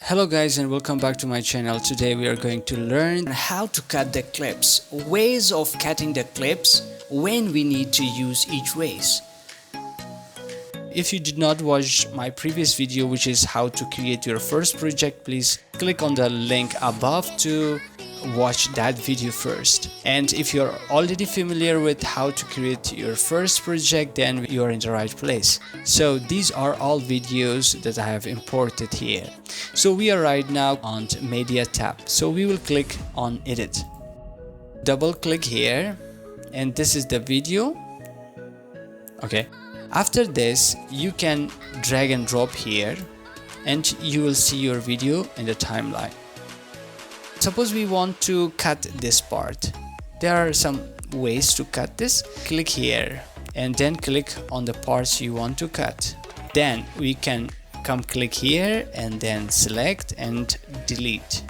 Hello guys, and welcome back to my channel. Today we are going to learn how to cut the clips, ways of cutting the clips, when we need to use each ways. If you did not watch my previous video, which is how to create your first project, please click on the link above to watch that video first. And if you're already familiar with how to create your first project, then you're in the right place. So these are all videos that I have imported here. So we are right now on media tab, so we will click on edit, double click here, and this is the video. Okay, after this you can drag and drop here and you will see your video in the timeline. Suppose we want to cut this part. There are some ways to cut this. Click here and then click on the parts you want to cut. Then we can click here and then select and delete.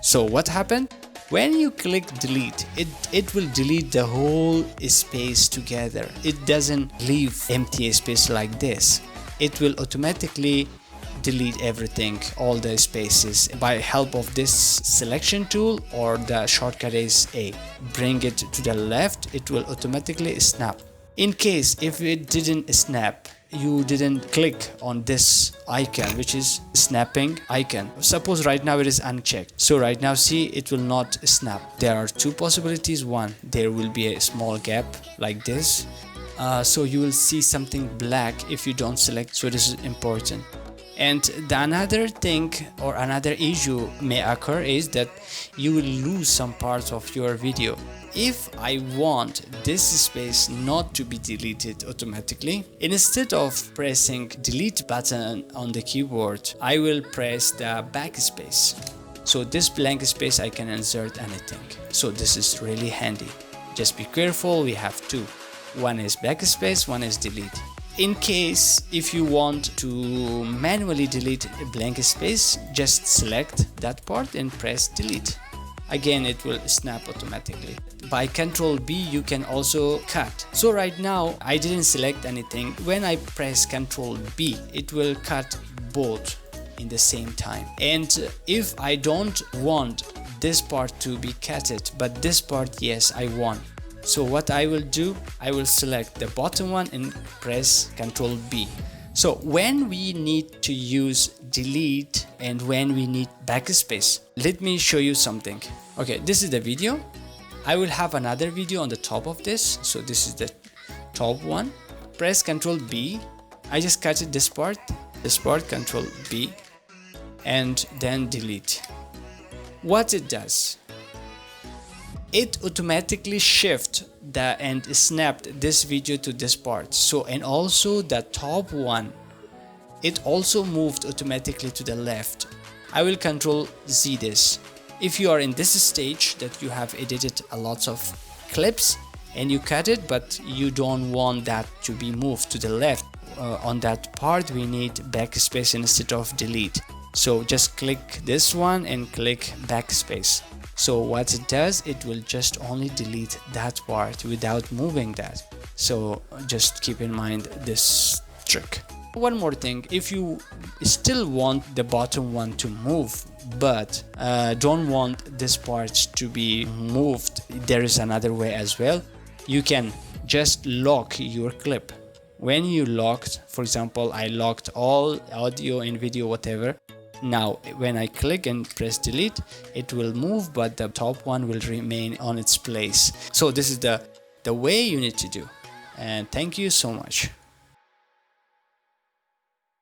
So what happened? When you click delete, it will delete the whole space together. It doesn't leave empty space like this. It will automatically delete everything, all the spaces, by help of this selection tool, or the shortcut is A. Bring it to the left, it will automatically snap. In case if it didn't snap, you didn't click on this icon, which is snapping icon. Suppose right now it is unchecked, so right now see, it will not snap. There are two possibilities. One, there will be a small gap like this, so you will see something black if you don't select, so this is important. And the another thing or another issue may occur is that you will lose some parts of your video. If I want this space not to be deleted automatically, instead of pressing delete button on the keyboard, I will press the backspace. So this blank space I can insert anything. So this is really handy. Just be careful, we have two. One is backspace, one is delete. In case if you want to manually delete a blank space, just select that part and press delete. Again, it will snap automatically. By Ctrl B you can also cut. So right now I didn't select anything. When I press Ctrl B, it will cut both in the same time. And if I don't want this part to be cutted, but this part, yes, I want. So what I will do, I will select the bottom one and press Ctrl B. So when we need to use delete and when we need backspace, let me show you something. Okay, this is the video. I will have another video on the top of this. So this is the top one. Press Ctrl B. I just cut it this part, Ctrl B, and then delete. What it does, it automatically shift and snapped this video to this part. So, and also the top one, it also moved automatically to the left. I will Ctrl Z this. If you are in this stage that you have edited a lot of clips and you cut it, but you don't want that to be moved to the left, on that part we need backspace instead of delete. So just click this one and click backspace. So what it does, it will just only delete that part without moving that. So just keep in mind this trick. One more thing, if you still want the bottom one to move but don't want this part to be moved, there is another way as well. You can just lock your clip. When you locked, for example, I locked all audio and video, whatever. Now when I click and press delete, it will move, but the top one will remain on its place. So this is the way you need to do. And thank you so much.